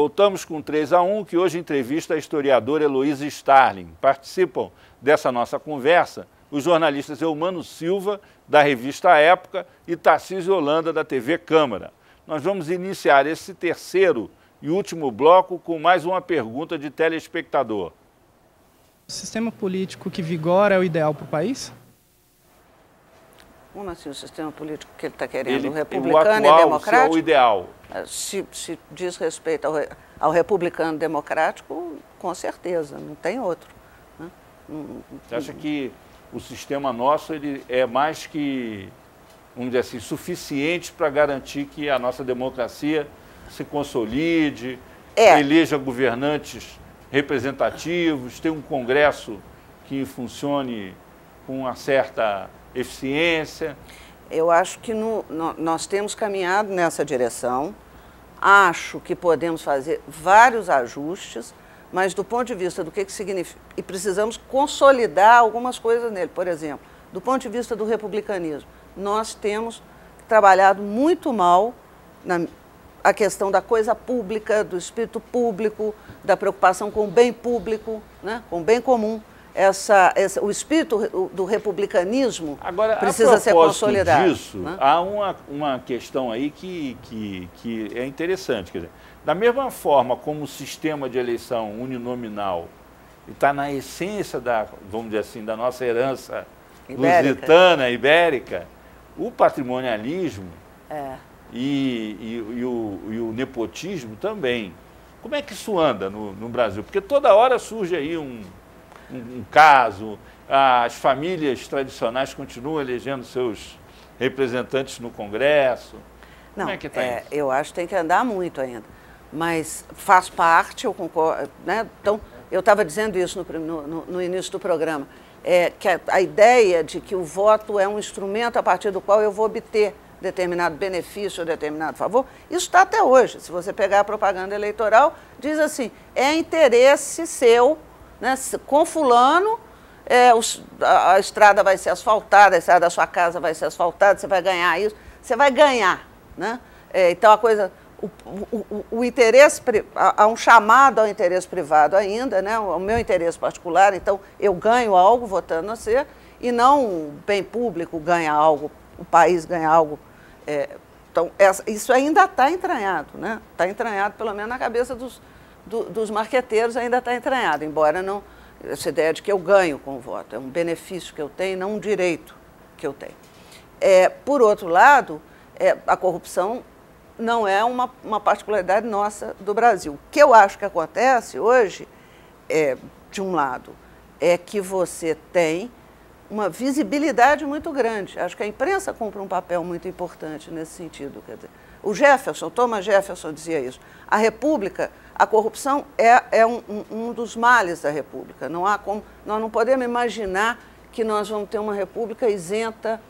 Voltamos com 3-1, que hoje entrevista a historiadora Heloísa Starling. Participam dessa nossa conversa os jornalistas Eumano Silva, da revista Época, e Tarcísio Holanda, da TV Câmara. Nós vamos iniciar esse terceiro e último bloco com mais uma pergunta de telespectador. O sistema político que vigora é o ideal para o país? Como assim o sistema político que ele está querendo? O o republicano atual, e democrático? O ideal. Se diz respeito ao republicano democrático, com certeza, não tem outro. Né? Você acha que o sistema nosso ele é mais que, vamos dizer assim, suficiente para garantir que a nossa democracia se consolide, eleja governantes representativos, tenha um Congresso que funcione com uma certa eficiência? Eu acho que nós temos caminhado nessa direção. Acho que podemos fazer vários ajustes, mas do ponto de vista do que significa, e precisamos consolidar algumas coisas nele. Por exemplo, do ponto de vista do republicanismo, nós temos trabalhado muito mal a questão da coisa pública, do espírito público, da preocupação com o bem público, né, com o bem comum. O espírito do republicanismo precisa ser consolidado. Disso, né? Há uma questão aí que é interessante. Quer dizer, da mesma forma como o sistema de eleição uninominal está na essência vamos dizer assim, da nossa herança lusitana, ibérica, o patrimonialismo e o nepotismo também. Como é que isso anda no Brasil? Porque toda hora surge aí um caso, as famílias tradicionais continuam elegendo seus representantes no Congresso. Não, como é que está isso? Eu acho que tem que andar muito ainda, mas faz parte, eu concordo, né? Então, eu estava dizendo isso no início do programa, que a ideia de que o voto é um instrumento a partir do qual eu vou obter determinado benefício ou determinado favor, isso está até hoje. Se você pegar a propaganda eleitoral, diz assim, é interesse seu, né, com fulano, a estrada vai ser asfaltada, a estrada da sua casa vai ser asfaltada, você vai ganhar isso, você vai ganhar. Né? Então, a coisa, o interesse, há um chamado ao interesse privado ainda, né, o meu interesse particular, então eu ganho algo votando no você, e não o bem público ganha algo, o país ganha algo. Então, isso ainda está entranhado, né? Está entranhado, pelo menos na cabeça dos marqueteiros ainda está entranhado, embora não, essa ideia de que eu ganho com o voto, é um benefício que eu tenho, não um direito que eu tenho. Por outro lado, a corrupção não é uma particularidade nossa do Brasil. O que eu acho que acontece hoje, de um lado, é que você tem uma visibilidade muito grande. Acho que a imprensa cumpre um papel muito importante nesse sentido. Quer dizer, o Jefferson, Thomas Jefferson dizia isso. A República, a corrupção é um dos males da República. Não há como, nós não podemos imaginar que nós vamos ter uma República isenta.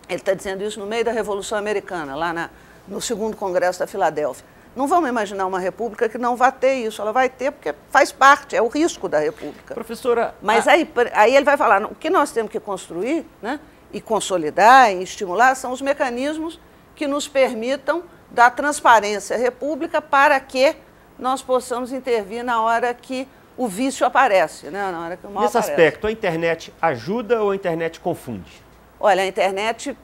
Ele está dizendo isso no meio da Revolução Americana, lá no segundo Congresso da Filadélfia. Não vamos imaginar uma república que não vai ter isso. Ela vai ter porque faz parte, é o risco da república. Professora... Mas aí ele vai falar, o que nós temos que construir, né, e consolidar e estimular são os mecanismos que nos permitam dar transparência à república para que nós possamos intervir na hora que o vício aparece, né, na hora que o mal Nesse aparece. aspecto, a internet ajuda ou a internet confunde? Olha, a internet...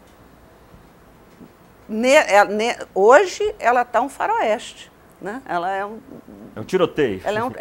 hoje ela está um faroeste, né? Ela é um tiroteio. Ela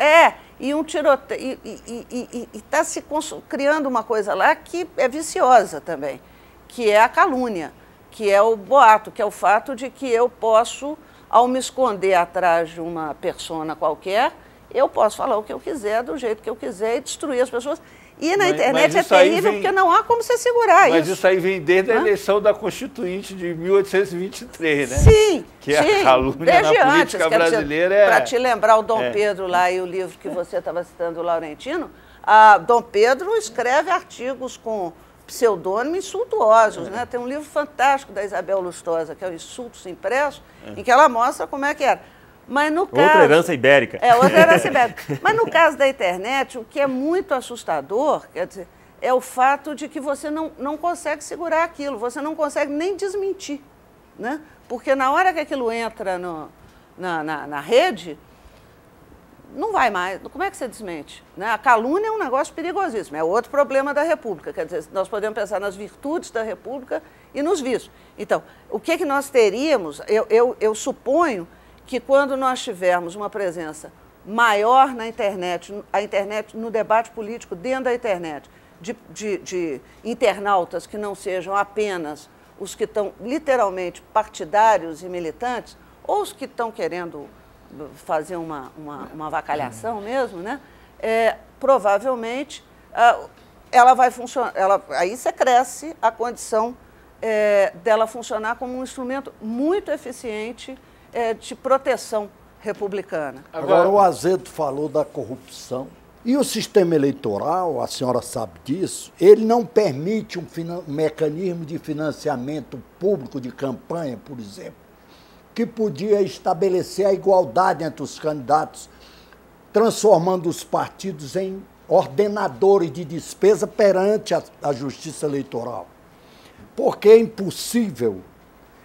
e um tiroteio e está se criando uma coisa lá que é viciosa também, que é a calúnia, que é o boato, que é o fato de que eu posso, ao me esconder atrás de uma persona qualquer, eu posso falar o que eu quiser, do jeito que eu quiser e destruir as pessoas. E na internet é terrível porque não há como você segurar isso. Mas isso aí vem desde a eleição da Constituinte de 1823, né? Sim, que a calúnia na política brasileira Para te lembrar o Dom Pedro lá e o livro que você estava citando, o Laurentino, Dom Pedro escreve artigos com pseudônimos insultuosos, né? Tem um livro fantástico da Isabel Lustosa, que é o Insultos Impressos, em que ela mostra como é que era. Mas no caso, outra herança ibérica. Outra herança ibérica. Mas no caso da internet, o que é muito assustador, quer dizer, é o fato de que você não consegue segurar aquilo, você não consegue nem desmentir, né? Porque na hora que aquilo entra na rede, não vai mais. Como é que você desmente? Né? A calúnia é um negócio perigosíssimo, é outro problema da República. Quer dizer, nós podemos pensar nas virtudes da República e nos vícios. Então, o que nós teríamos, eu suponho que quando nós tivermos uma presença maior na internet, a internet no debate político dentro da internet, de internautas que não sejam apenas os que estão literalmente partidários e militantes, ou os que estão querendo fazer uma avacalhação mesmo, né? Provavelmente ela vai funcionar, aí você cresce a condição dela funcionar como um instrumento muito eficiente de proteção republicana. Agora, o Azedo falou da corrupção. E o sistema eleitoral, a senhora sabe disso, ele não permite um mecanismo de financiamento público de campanha, por exemplo, que podia estabelecer a igualdade entre os candidatos, transformando os partidos em ordenadores de despesa perante a Justiça Eleitoral. Porque é impossível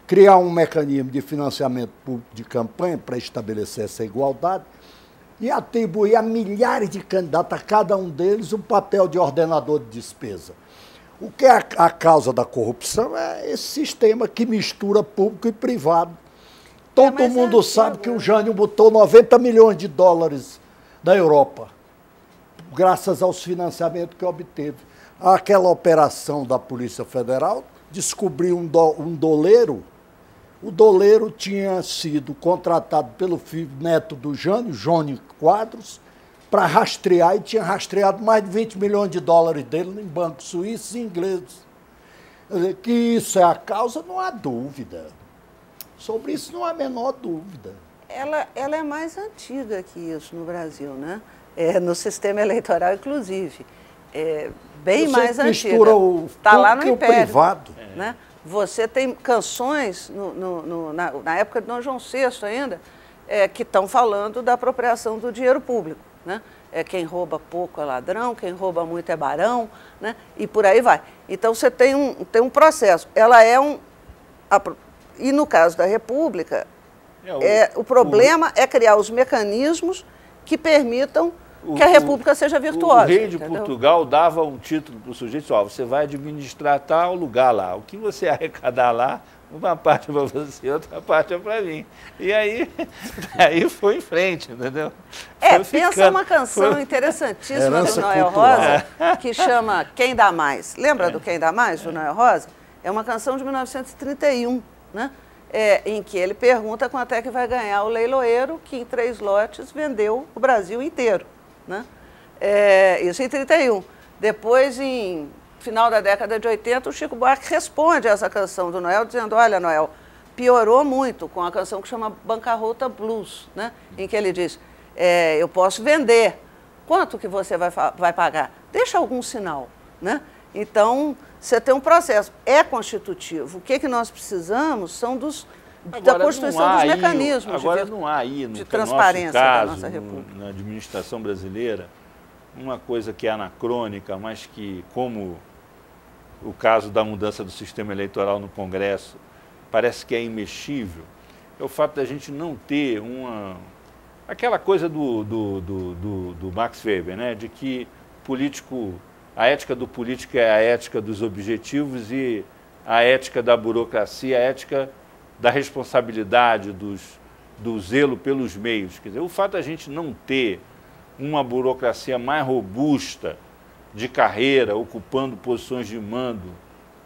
criar um mecanismo de financiamento público de campanha para estabelecer essa igualdade e atribuir a milhares de candidatos, a cada um deles, um papel de ordenador de despesa. O que é a causa da corrupção é esse sistema que mistura público e privado. Todo mundo sabe que o Jânio botou 90 milhões de dólares da Europa, graças aos financiamentos que obteve. Aquela operação da Polícia Federal descobriu um doleiro. O doleiro tinha sido contratado pelo filho neto do Jânio, Jônio Quadros, para rastrear, e tinha rastreado mais de 20 milhões de dólares dele em bancos suíços e ingleses. Que isso é a causa, não há dúvida. Sobre isso não há a menor dúvida. Ela é mais antiga que isso no Brasil, né? No sistema eleitoral, inclusive. Bem mais antiga. Mistura o tá lá no público e o privado. Né? Você tem canções, na época de Dom João VI ainda, que estão falando da apropriação do dinheiro público. Né? Quem rouba pouco é ladrão, quem rouba muito é barão, né? E por aí vai. Então, você tem um processo. Ela é E no caso da República, o problema é criar os mecanismos que permitam que a República seja virtuosa. O rei de entendeu? Portugal dava um título para o sujeito, você vai administrar tal lugar lá. O que você arrecadar lá, uma parte é para você, outra parte é para mim. E aí foi em frente, entendeu? Pensa uma canção interessantíssima do Noel Rosa, que chama Quem Dá Mais. Lembra do Quem Dá Mais, do Noel Rosa? É uma canção de 1931, né? Em que ele pergunta quanto é que vai ganhar o leiloeiro que em 3 lotes vendeu o Brasil inteiro. Né? Isso em 31. Depois, em final da década de 80, o Chico Buarque responde a essa canção do Noel, dizendo, olha, Noel, piorou muito com a canção que chama Bancarrota Blues, né? Em que ele diz, eu posso vender, quanto que você vai pagar? Deixa algum sinal. Né? Então, você tem um processo, é constitutivo. O que nós precisamos são da constituição dos mecanismos agora não há aí, no de transparência caso, da nossa República. Na administração brasileira, uma coisa que é anacrônica, mas que, como o caso da mudança do sistema eleitoral no Congresso, parece que é imexível, é o fato da gente não ter aquela coisa do Max Weber, né, de que a ética do político é a ética dos objetivos e a ética da burocracia, a ética da responsabilidade, do zelo pelos meios. Quer dizer, o fato da gente não ter uma burocracia mais robusta de carreira, ocupando posições de mando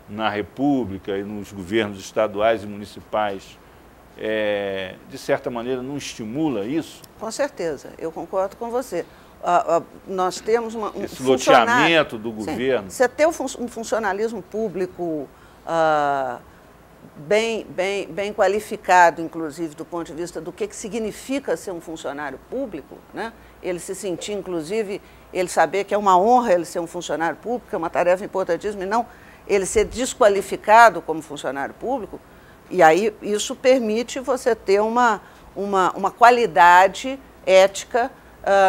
na República e nos governos estaduais e municipais, de certa maneira, não estimula isso? Com certeza, eu concordo com você. Nós temos esse loteamento do governo. Você ter um funcionalismo público bem qualificado, inclusive, do ponto de vista do que significa ser um funcionário público, né? Ele se sentir, inclusive, ele saber que é uma honra ele ser um funcionário público, é uma tarefa importantíssima, e não ele ser desqualificado como funcionário público, e aí isso permite você ter uma qualidade ética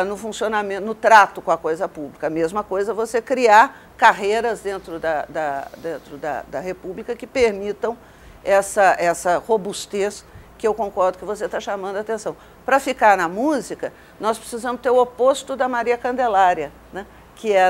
no funcionamento, no trato com a coisa pública. A mesma coisa você criar carreiras dentro da República que permitam essa robustez que eu concordo que você está chamando a atenção. Para ficar na música, nós precisamos ter o oposto da Maria Candelária, né? Que é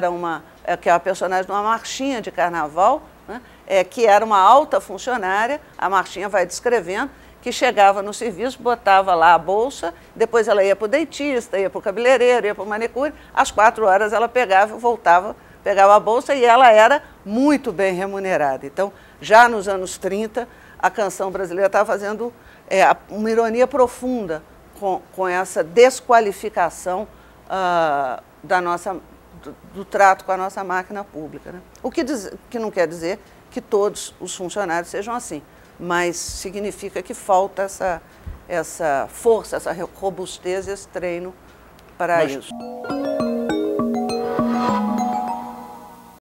a personagem de uma marchinha de carnaval, né? Que era uma alta funcionária, a marchinha vai descrevendo, que chegava no serviço, botava lá a bolsa, depois ela ia para o dentista, ia para o cabeleireiro, ia para o manicure, às 4 horas ela pegava e voltava, pegava a bolsa e ela era muito bem remunerada. Então, já nos anos 30, a canção brasileira estava fazendo uma ironia profunda com essa desqualificação do trato com a nossa máquina pública, né? O que não quer dizer que todos os funcionários sejam assim, mas significa que falta essa força, essa robustez, esse treino para isso.